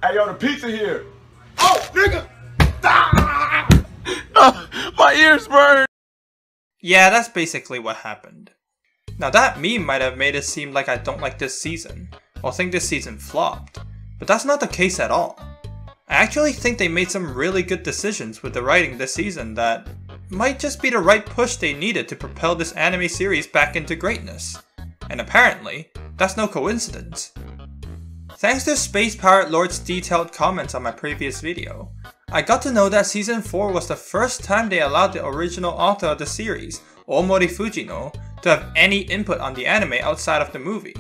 Hey, yo, the pizza here. Oh, nigga! My ears burn! Yeah, that's basically what happened. Now that meme might have made it seem like I don't like this season, or think this season flopped, but that's not the case at all. I actually think they made some really good decisions with the writing this season that might just be the right push they needed to propel this anime series back into greatness. And apparently, that's no coincidence. Thanks to Space Pirate Lord's detailed comments on my previous video, I got to know that Season 4 was the first time they allowed the original author of the series, Omori Fujino, to have any input on the anime outside of the movie.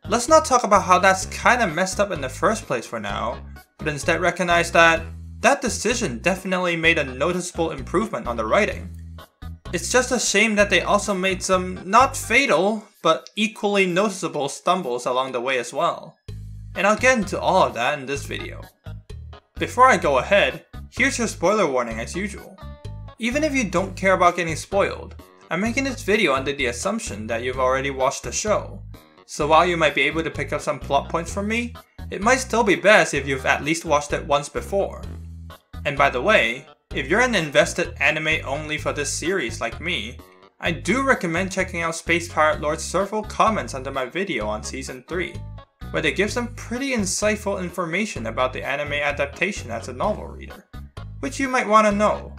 Let's not talk about how that's kinda messed up in the first place for now, but instead recognize that that decision definitely made a noticeable improvement on the writing. It's just a shame that they also made some not fatal, but equally noticeable stumbles along the way as well. And I'll get into all of that in this video. Before I go ahead, here's your spoiler warning as usual. Even if you don't care about getting spoiled, I'm making this video under the assumption that you've already watched the show. So while you might be able to pick up some plot points from me, it might still be best if you've at least watched it once before. And by the way, if you're an invested anime only for this series like me, I do recommend checking out Space Pirate Lord's several comments under my video on Season 3. Where they give some pretty insightful information about the anime adaptation as a novel reader, which you might want to know.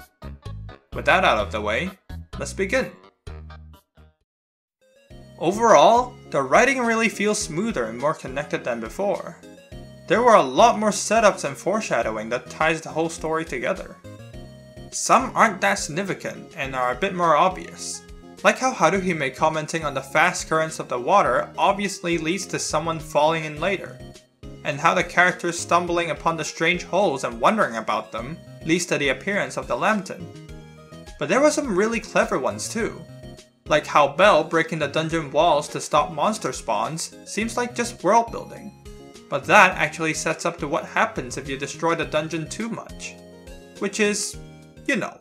With that out of the way, let's begin. Overall, the writing really feels smoother and more connected than before. There were a lot more setups and foreshadowing that ties the whole story together. Some aren't that significant and are a bit more obvious. Like how Haruhime commenting on the fast currents of the water obviously leads to someone falling in later, and how the characters stumbling upon the strange holes and wondering about them leads to the appearance of the lambton. But there were some really clever ones too, like how Belle breaking the dungeon walls to stop monster spawns seems like just world building, but that actually sets up to what happens if you destroy the dungeon too much, which is, you know.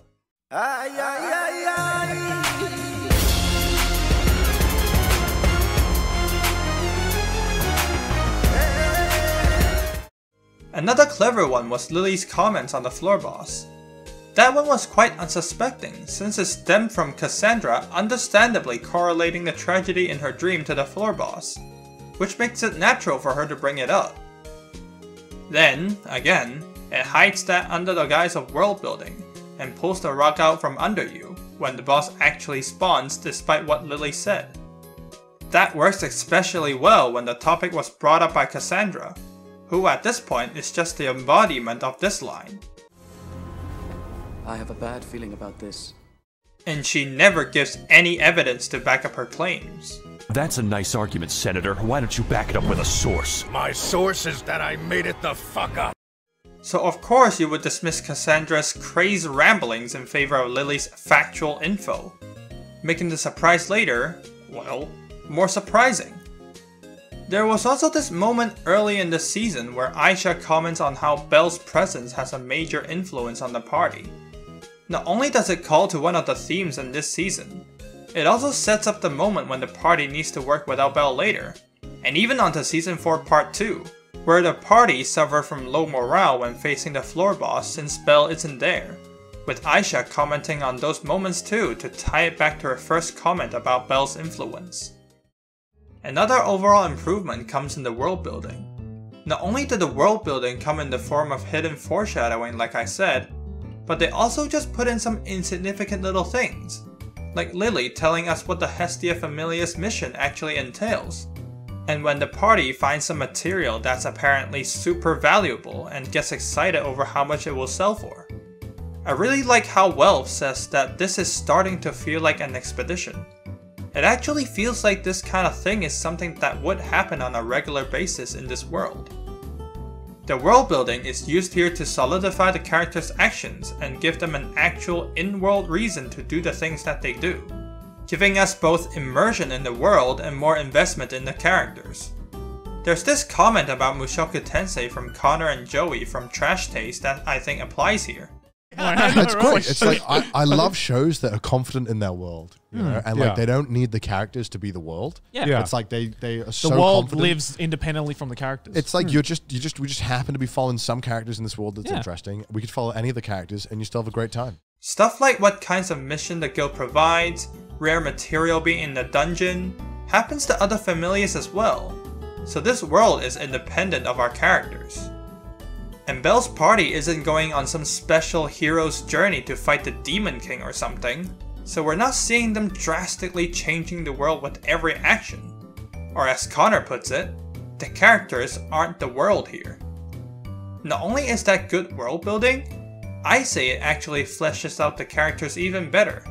Another clever one was Lily's comments on the floor boss. That one was quite unsuspecting since it stemmed from Cassandra understandably correlating the tragedy in her dream to the floor boss, which makes it natural for her to bring it up. Then, again, it hides that under the guise of world building and pulls the rug out from under you when the boss actually spawns despite what Lily said. That works especially well when the topic was brought up by Cassandra, who at this point is just the embodiment of this line. I have a bad feeling about this. And she never gives any evidence to back up her claims. That's a nice argument, Senator. Why don't you back it up with a source? My source is that I made it the fuck up. So of course you would dismiss Cassandra's crazed ramblings in favor of Lily's factual info, making the surprise later, well, more surprising. There was also this moment early in the season where Aisha comments on how Belle's presence has a major influence on the party. Not only does it call to one of the themes in this season, it also sets up the moment when the party needs to work without Belle later, and even onto Season 4 Part 2, where the party suffered from low morale when facing the floor boss since Belle isn't there, with Aisha commenting on those moments too to tie it back to her first comment about Belle's influence. Another overall improvement comes in the world building. Not only did the world building come in the form of hidden foreshadowing like I said, but they also just put in some insignificant little things, like Lily telling us what the Hestia Familias mission actually entails, and when the party finds some material that's apparently super valuable and gets excited over how much it will sell for. I really like how Welf says that this is starting to feel like an expedition. It actually feels like this kind of thing is something that would happen on a regular basis in this world. The world building is used here to solidify the characters' actions and give them an actual in-world reason to do the things that they do, giving us both immersion in the world and more investment in the characters. There's this comment about Mushoku Tensei from Connor and Joey from Trash Taste that I think applies here. It's great. It's like I love shows that are confident in their world, you know, and like they don't need the characters to be the world. Yeah. It's like they are so The world confident. lives independently from the characters. It's like we just happen to be following some characters in this world that's interesting. We could follow any of the characters, and you still have a great time. Stuff like what kinds of mission the guild provides, rare material being in the dungeon, happens to other familiars as well. So this world is independent of our characters. And Belle's party isn't going on some special hero's journey to fight the Demon King or something, so we're not seeing them drastically changing the world with every action. Or as Connor puts it, the characters aren't the world here. Not only is that good world building, I say it actually fleshes out the characters even better.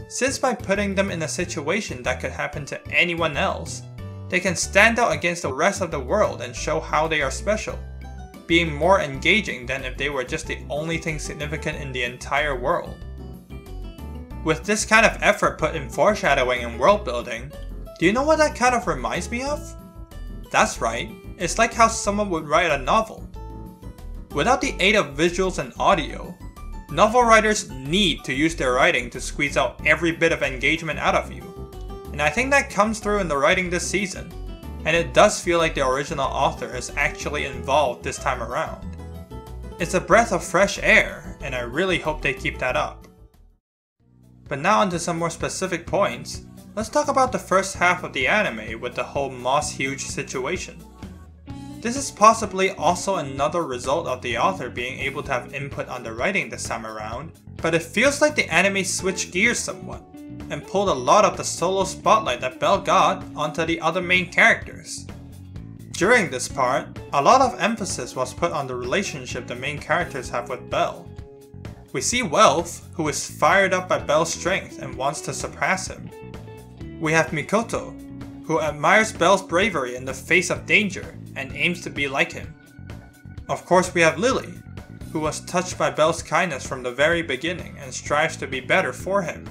Since by putting them in a situation that could happen to anyone else, they can stand out against the rest of the world and show how they are special, being more engaging than if they were just the only thing significant in the entire world. With this kind of effort put in foreshadowing and world building, do you know what that kind of reminds me of? That's right, it's like how someone would write a novel. Without the aid of visuals and audio, novel writers need to use their writing to squeeze out every bit of engagement out of you. And I think that comes through in the writing this season. And it does feel like the original author is actually involved this time around. It's a breath of fresh air, and I really hope they keep that up. But now onto some more specific points, let's talk about the first half of the anime with the whole Moss Huge situation. This is possibly also another result of the author being able to have input on the writing this time around, but it feels like the anime switched gears somewhat, and pulled a lot of the solo spotlight that Belle got onto the other main characters. During this part, a lot of emphasis was put on the relationship the main characters have with Belle. We see Welf, who is fired up by Belle's strength and wants to surpass him. We have Mikoto, who admires Belle's bravery in the face of danger and aims to be like him. Of course we have Lily, who was touched by Belle's kindness from the very beginning and strives to be better for him.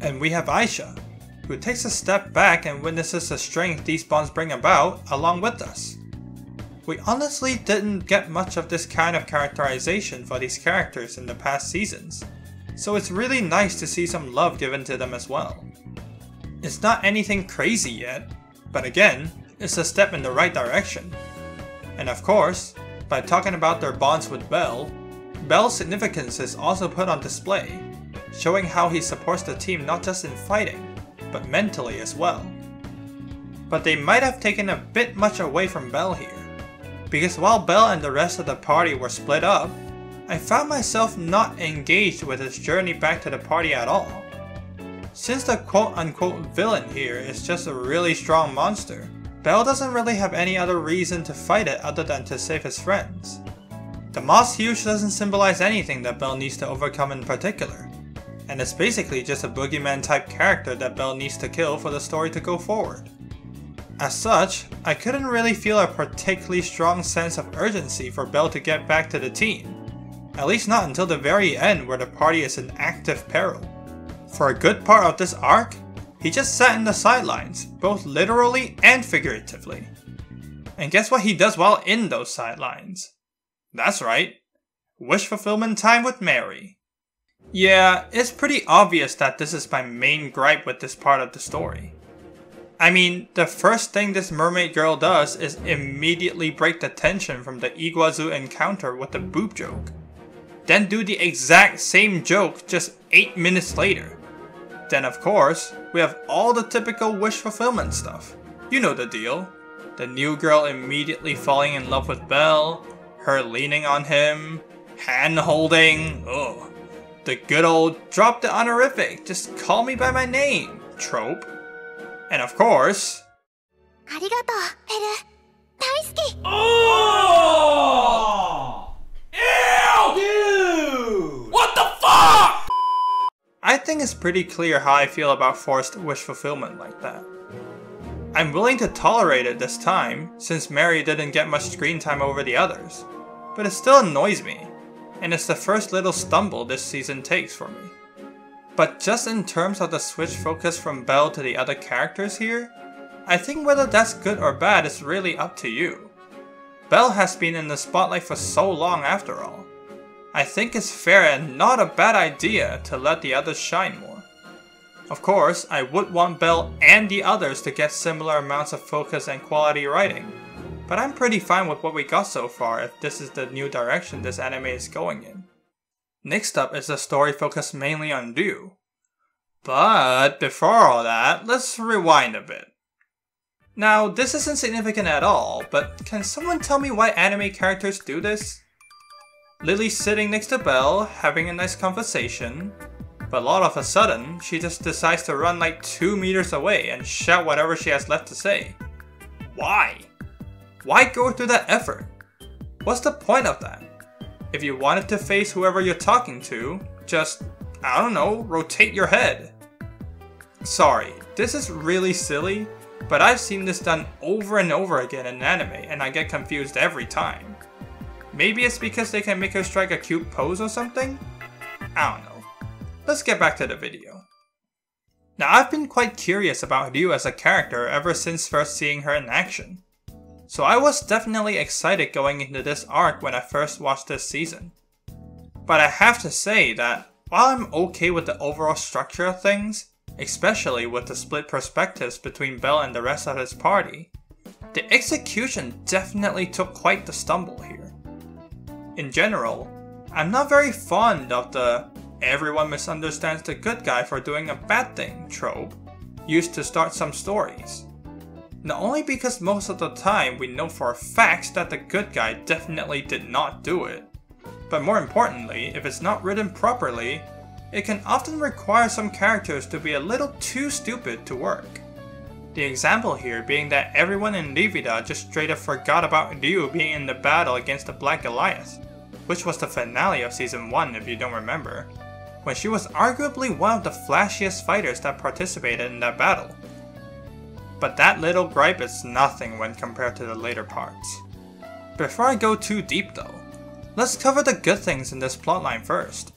And we have Aisha, who takes a step back and witnesses the strength these bonds bring about along with us. We honestly didn't get much of this kind of characterization for these characters in the past seasons, so it's really nice to see some love given to them as well. It's not anything crazy yet, but again, it's a step in the right direction. And of course, by talking about their bonds with Belle, Belle's significance is also put on display, showing how he supports the team not just in fighting, but mentally as well. But they might have taken a bit much away from Belle here, because while Belle and the rest of the party were split up, I found myself not engaged with his journey back to the party at all. Since the quote-unquote villain here is just a really strong monster, Belle doesn't really have any other reason to fight it other than to save his friends. The Moss Huge doesn't symbolize anything that Belle needs to overcome in particular, and it's basically just a boogeyman type character that Belle needs to kill for the story to go forward. As such, I couldn't really feel a particularly strong sense of urgency for Belle to get back to the team, at least not until the very end where the party is in active peril. For a good part of this arc, he just sat in the sidelines, both literally and figuratively. And guess what he does while in those sidelines? That's right, wish fulfillment time with Mary. Yeah, it's pretty obvious that this is my main gripe with this part of the story. I mean, the first thing this mermaid girl does is immediately break the tension from the Iguazu encounter with the boob joke. Then do the exact same joke just 8 minutes later. Then of course, we have all the typical wish fulfillment stuff. You know the deal. The new girl immediately falling in love with Belle, her leaning on him, hand holding, ugh. The good old drop the honorific, just call me by my name trope. And of course, Oh! Ew! Dude! What the fuck? I think it's pretty clear how I feel about forced wish fulfillment like that. I'm willing to tolerate it this time, since Mary didn't get much screen time over the others, but it still annoys me, and it's the first little stumble this season takes for me. But just in terms of the switch focus from Belle to the other characters here, I think whether that's good or bad is really up to you. Belle has been in the spotlight for so long after all. I think it's fair and not a bad idea to let the others shine more. Of course, I would want Belle and the others to get similar amounts of focus and quality writing, but I'm pretty fine with what we got so far if this is the new direction this anime is going in. Next up is a story focused mainly on Ryu. But before all that, let's rewind a bit. Now, this isn't significant at all, but can someone tell me why anime characters do this? Lily's sitting next to Belle, having a nice conversation, but all of a sudden, she just decides to run like 2 meters away and shout whatever she has left to say. Why? Why go through that effort? What's the point of that? If you wanted to face whoever you're talking to, just, I don't know, rotate your head. Sorry, this is really silly, but I've seen this done over and over again in anime and I get confused every time. Maybe it's because they can make her strike a cute pose or something? I don't know. Let's get back to the video. Now, I've been quite curious about Ryu as a character ever since first seeing her in action. So I was definitely excited going into this arc when I first watched this season. But I have to say that while I'm okay with the overall structure of things, especially with the split perspectives between Belle and the rest of his party, the execution definitely took quite the stumble here. In general, I'm not very fond of the everyone misunderstands the good guy for doing a bad thing trope used to start some stories. Not only because most of the time we know for a fact that the good guy definitely did not do it, but more importantly, if it's not written properly, it can often require some characters to be a little too stupid to work. The example here being that everyone in Livida just straight up forgot about Ryu being in the battle against the Black Goliath, which was the finale of season 1 if you don't remember, when she was arguably one of the flashiest fighters that participated in that battle. But that little gripe is nothing when compared to the later parts. Before I go too deep though, let's cover the good things in this plotline first.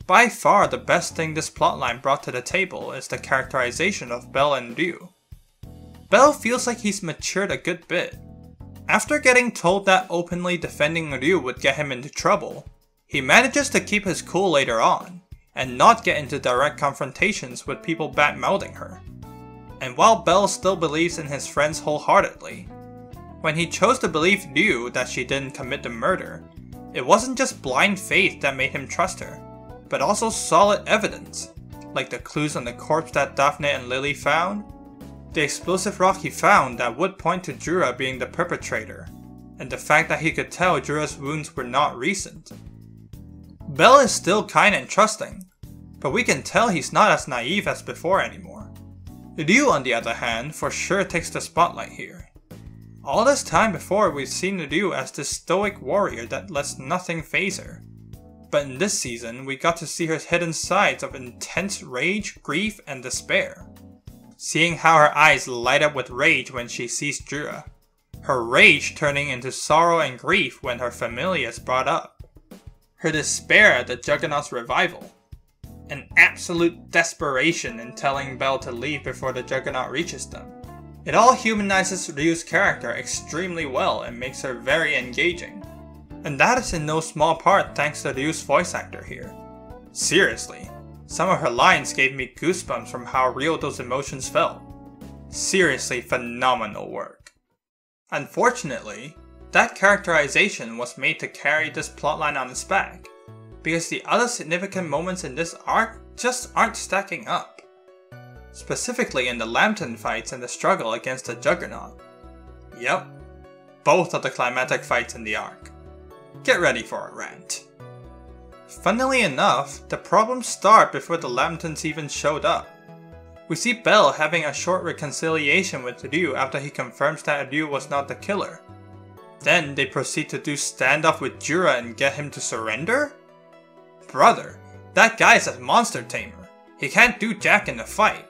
By far the best thing this plotline brought to the table is the characterization of Belle and Ryu. Belle feels like he's matured a good bit. After getting told that openly defending Ryu would get him into trouble, he manages to keep his cool later on, and not get into direct confrontations with people bad-mouthing her. And while Belle still believes in his friends wholeheartedly, when he chose to believe Ryu that she didn't commit the murder, it wasn't just blind faith that made him trust her, but also solid evidence, like the clues on the corpse that Daphne and Lily found, the explosive rock he found that would point to Jura being the perpetrator, and the fact that he could tell Jura's wounds were not recent. Belle is still kind and trusting, but we can tell he's not as naive as before anymore. Ryu, on the other hand, for sure takes the spotlight here. All this time before, we've seen Ryu as this stoic warrior that lets nothing faze her. But in this season, we got to see her hidden sides of intense rage, grief, and despair. Seeing how her eyes light up with rage when she sees Jura, her rage turning into sorrow and grief when her familia is brought up, her despair at the Juggernaut's revival, an absolute desperation in telling Belle to leave before the Juggernaut reaches them. It all humanizes Ryu's character extremely well and makes her very engaging. And that is in no small part thanks to Ryu's voice actor here. Seriously, some of her lines gave me goosebumps from how real those emotions felt. Seriously phenomenal work. Unfortunately, that characterization was made to carry this plotline on its back, because the other significant moments in this arc just aren't stacking up. Specifically in the lantern fights and the struggle against the Juggernaut. Yep, both of the climactic fights in the arc. Get ready for a rant. Funnily enough, the problems start before the lanterns even showed up. We see Belle having a short reconciliation with Ryu after he confirms that Ryu was not the killer. Then they proceed to do standoff with Jura and get him to surrender? Brother, that guy is a monster tamer. He can't do jack in a fight.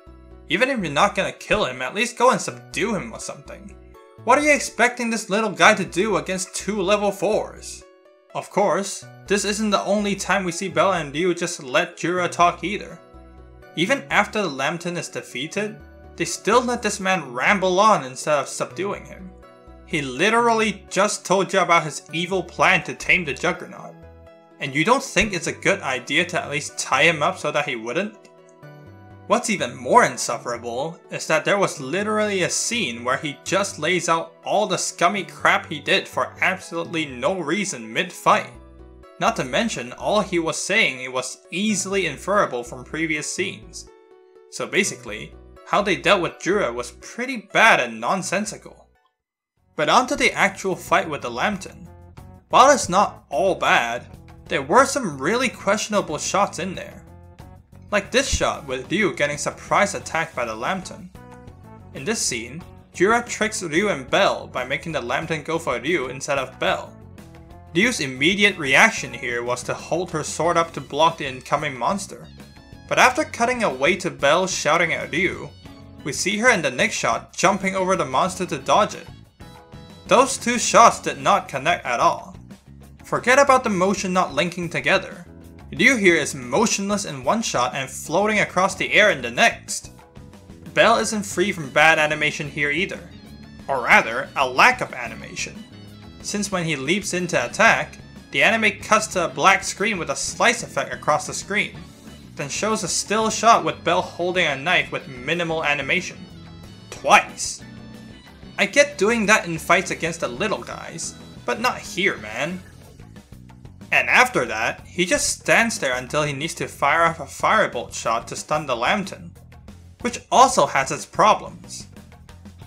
Even if you're not gonna kill him, at least go and subdue him or something. What are you expecting this little guy to do against 2 level 4s? Of course, this isn't the only time we see Belle and Ryu just let Jura talk either. Even after the Lambton is defeated, they still let this man ramble on instead of subduing him. He literally just told you about his evil plan to tame the Juggernaut. And you don't think it's a good idea to at least tie him up so that he wouldn't? What's even more insufferable is that there was literally a scene where he just lays out all the scummy crap he did for absolutely no reason mid-fight. Not to mention, all he was saying was easily inferable from previous scenes. So basically, how they dealt with Jura was pretty bad and nonsensical. But onto the actual fight with the Lambton. While it's not all bad, there were some really questionable shots in there. Like this shot with Ryu getting surprise attacked by the Lambton. In this scene, Jura tricks Ryu and Bell by making the Lambton go for Ryu instead of Bell. Ryu's immediate reaction here was to hold her sword up to block the incoming monster. But after cutting away to Bell shouting at Ryu, we see her in the next shot jumping over the monster to dodge it. Those two shots did not connect at all. Forget about the motion not linking together. Ryu here is motionless in one shot and floating across the air in the next. Bell isn't free from bad animation here either. Or rather, a lack of animation. Since when he leaps in to attack, the anime cuts to a black screen with a slice effect across the screen, then shows a still shot with Bell holding a knife with minimal animation. Twice. I get doing that in fights against the little guys, but not here, man. And after that, he just stands there until he needs to fire off a firebolt shot to stun the Lambton, which also has its problems.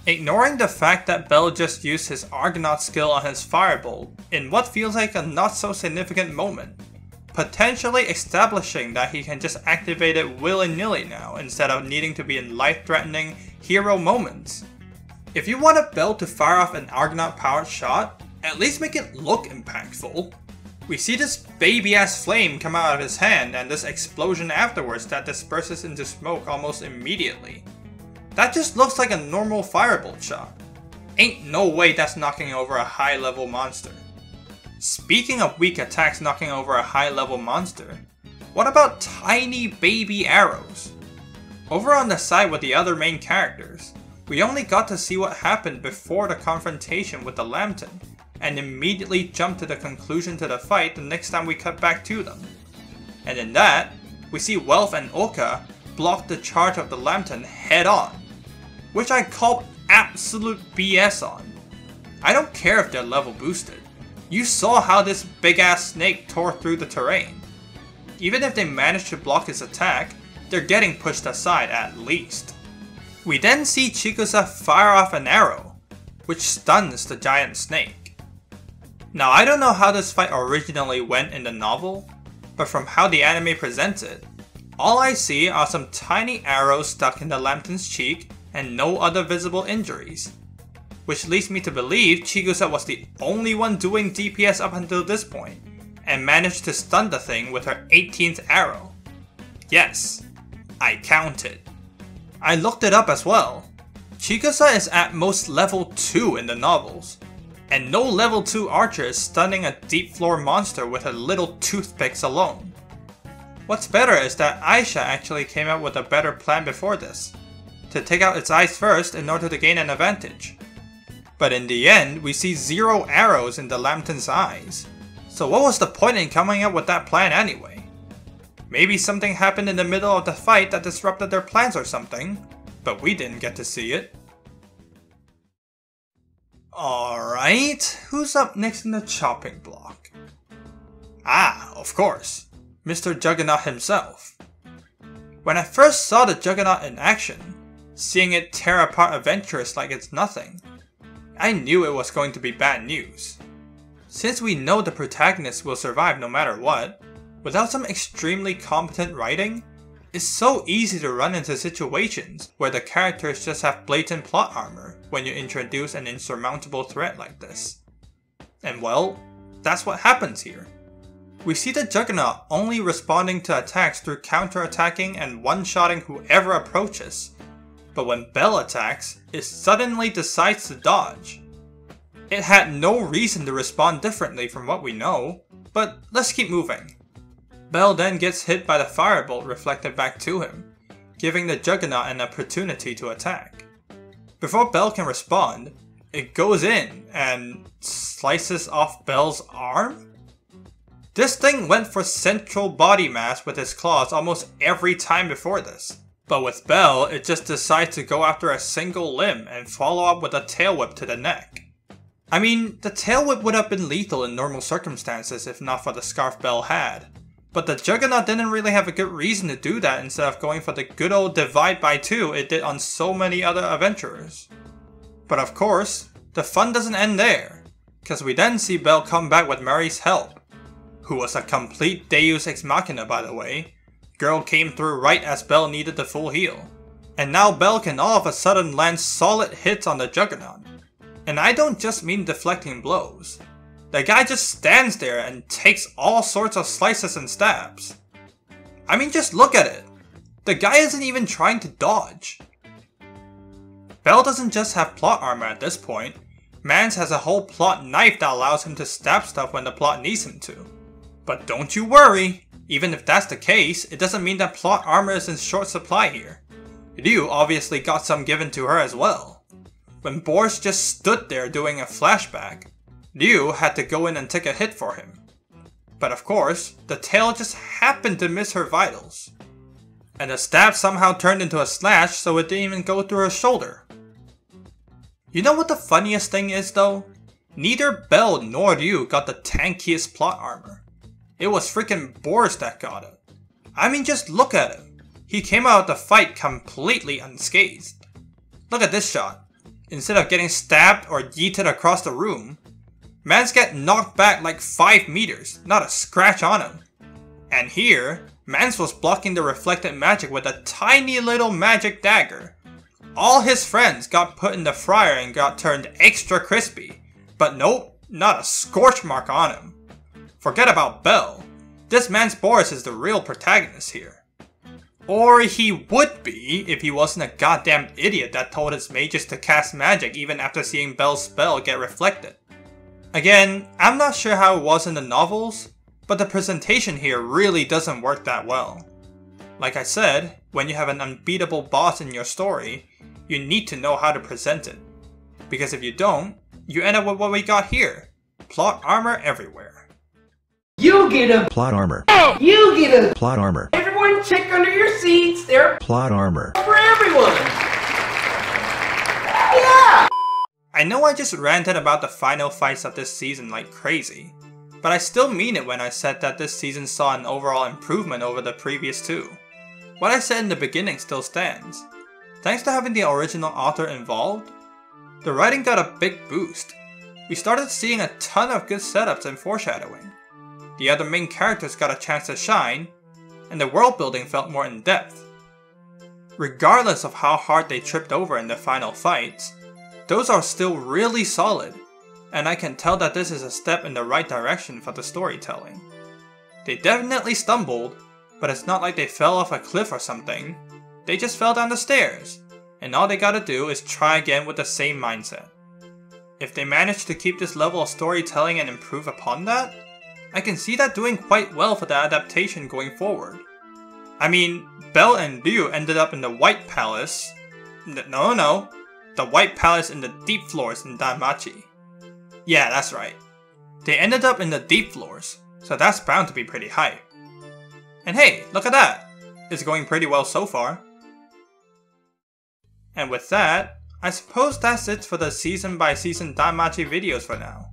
Ignoring the fact that Bell just used his Argonaut skill on his firebolt in what feels like a not so significant moment, potentially establishing that he can just activate it willy-nilly now instead of needing to be in life-threatening hero moments. If you want a Bell to fire off an Argonaut powered shot, at least make it look impactful. We see this baby-ass flame come out of his hand and this explosion afterwards that disperses into smoke almost immediately. That just looks like a normal firebolt shot. Ain't no way that's knocking over a high-level monster. Speaking of weak attacks knocking over a high-level monster, what about tiny baby arrows? Over on the side with the other main characters, we only got to see what happened before the confrontation with the Lambton, and immediately jumped to the conclusion to the fight the next time we cut back to them. And in that, we see Welf and Oka block the charge of the Lambton head on, which I call absolute BS on. I don't care if they're level boosted. You saw how this big ass snake tore through the terrain. Even if they manage to block his attack, they're getting pushed aside at least. We then see Chikusa fire off an arrow, which stuns the giant snake. Now I don't know how this fight originally went in the novel, but from how the anime presents it, all I see are some tiny arrows stuck in the Lambton's cheek and no other visible injuries. Which leads me to believe Chikusa was the only one doing DPS up until this point, and managed to stun the thing with her 18th arrow. Yes, I counted. I looked it up as well. Chikusa is at most level 2 in the novels, and no level 2 archer is stunning a deep floor monster with her little toothpicks alone. What's better is that Aisha actually came up with a better plan before this, to take out its eyes first in order to gain an advantage. But in the end, we see 0 arrows in the Lambton's eyes, so what was the point in coming up with that plan anyway? Maybe something happened in the middle of the fight that disrupted their plans or something, but we didn't get to see it. Alright, who's up next in the chopping block? Ah, of course, Mr. Juggernaut himself. When I first saw the Juggernaut in action, seeing it tear apart adventurers like it's nothing, I knew it was going to be bad news. Since we know the protagonist will survive no matter what, without some extremely competent writing, it's so easy to run into situations where the characters just have blatant plot armor when you introduce an insurmountable threat like this. And well, that's what happens here. We see the Juggernaut only responding to attacks through counter-attacking and one-shotting whoever approaches, but when Bell attacks, it suddenly decides to dodge. It had no reason to respond differently from what we know, but let's keep moving. Bell then gets hit by the firebolt reflected back to him, giving the Juggernaut an opportunity to attack. Before Bell can respond, it goes in and slices off Bell's arm? This thing went for central body mass with his claws almost every time before this. But with Bell, it just decides to go after a single limb and follow up with a tail whip to the neck. I mean, the tail whip would have been lethal in normal circumstances if not for the scarf Bell had. But the Juggernaut didn't really have a good reason to do that instead of going for the good old divide by 2 it did on so many other adventurers. But of course, the fun doesn't end there, because we then see Bell come back with Mary's help, who was a complete deus ex machina by the way. Girl came through right as Bell needed the full heal. And now Bell can all of a sudden land solid hits on the Juggernaut. And I don't just mean deflecting blows. The guy just stands there and takes all sorts of slices and stabs. I mean, just look at it. The guy isn't even trying to dodge. Bell doesn't just have plot armor at this point. Mans has a whole plot knife that allows him to stab stuff when the plot needs him to. But don't you worry, even if that's the case, it doesn't mean that plot armor is in short supply here. Ryu obviously got some given to her as well. When Boris just stood there doing a flashback, Ryu had to go in and take a hit for him. But of course, the tail just happened to miss her vitals. And the stab somehow turned into a slash so it didn't even go through her shoulder. You know what the funniest thing is though? Neither Bell nor Ryu got the tankiest plot armor. It was freaking Boris that got it. I mean, just look at him. He came out of the fight completely unscathed. Look at this shot. Instead of getting stabbed or yeeted across the room, Mans get knocked back like 5 meters, not a scratch on him. And here, Mans was blocking the reflected magic with a tiny little magic dagger. All his friends got put in the fryer and got turned extra crispy, but nope, not a scorch mark on him. Forget about Bell. This man's Boris is the real protagonist here. Or he would be if he wasn't a goddamn idiot that told his mages to cast magic even after seeing Bell's spell get reflected. Again, I'm not sure how it was in the novels, but the presentation here really doesn't work that well. Like I said, when you have an unbeatable boss in your story, you need to know how to present it. Because if you don't, you end up with what we got here. Plot armor everywhere. You get a Plot armor. You get a Plot armor. Everyone check under your seats. They're Plot armor. for everyone. Yeah. I know I just ranted about the final fights of this season like crazy, but I still mean it when I said that this season saw an overall improvement over the previous 2. What I said in the beginning still stands. Thanks to having the original author involved, the writing got a big boost. We started seeing a ton of good setups and foreshadowing. The other main characters got a chance to shine, and the world building felt more in depth. Regardless of how hard they tripped over in the final fights, those are still really solid, and I can tell that this is a step in the right direction for the storytelling. They definitely stumbled, but it's not like they fell off a cliff or something. They just fell down the stairs, and all they gotta do is try again with the same mindset. If they manage to keep this level of storytelling and improve upon that, I can see that doing quite well for the adaptation going forward. I mean, Bell and Ryu ended up in the White Palace. No. The White Palace in the Deep Floors in Danmachi. Yeah, that's right. They ended up in the Deep Floors, so that's bound to be pretty hype. And hey, look at that! It's going pretty well so far. And with that, I suppose that's it for the season by season Danmachi videos for now.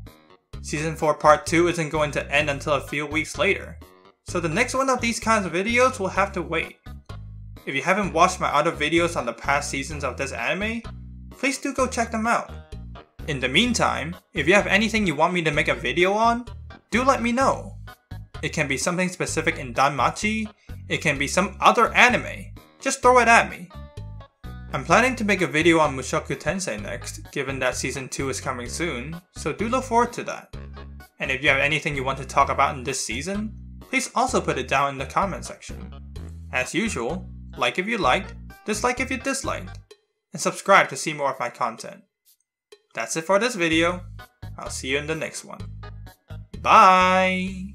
Season 4 Part 2 isn't going to end until a few weeks later, so the next one of these kinds of videos will have to wait. If you haven't watched my other videos on the past seasons of this anime, please do go check them out. In the meantime, if you have anything you want me to make a video on, do let me know. It can be something specific in Danmachi, it can be some other anime, just throw it at me. I'm planning to make a video on Mushoku Tensei next, given that Season 2 is coming soon, so do look forward to that. And if you have anything you want to talk about in this season, please also put it down in the comment section. As usual, like if you liked, dislike if you disliked, and subscribe to see more of my content. That's it for this video. I'll see you in the next one. Bye!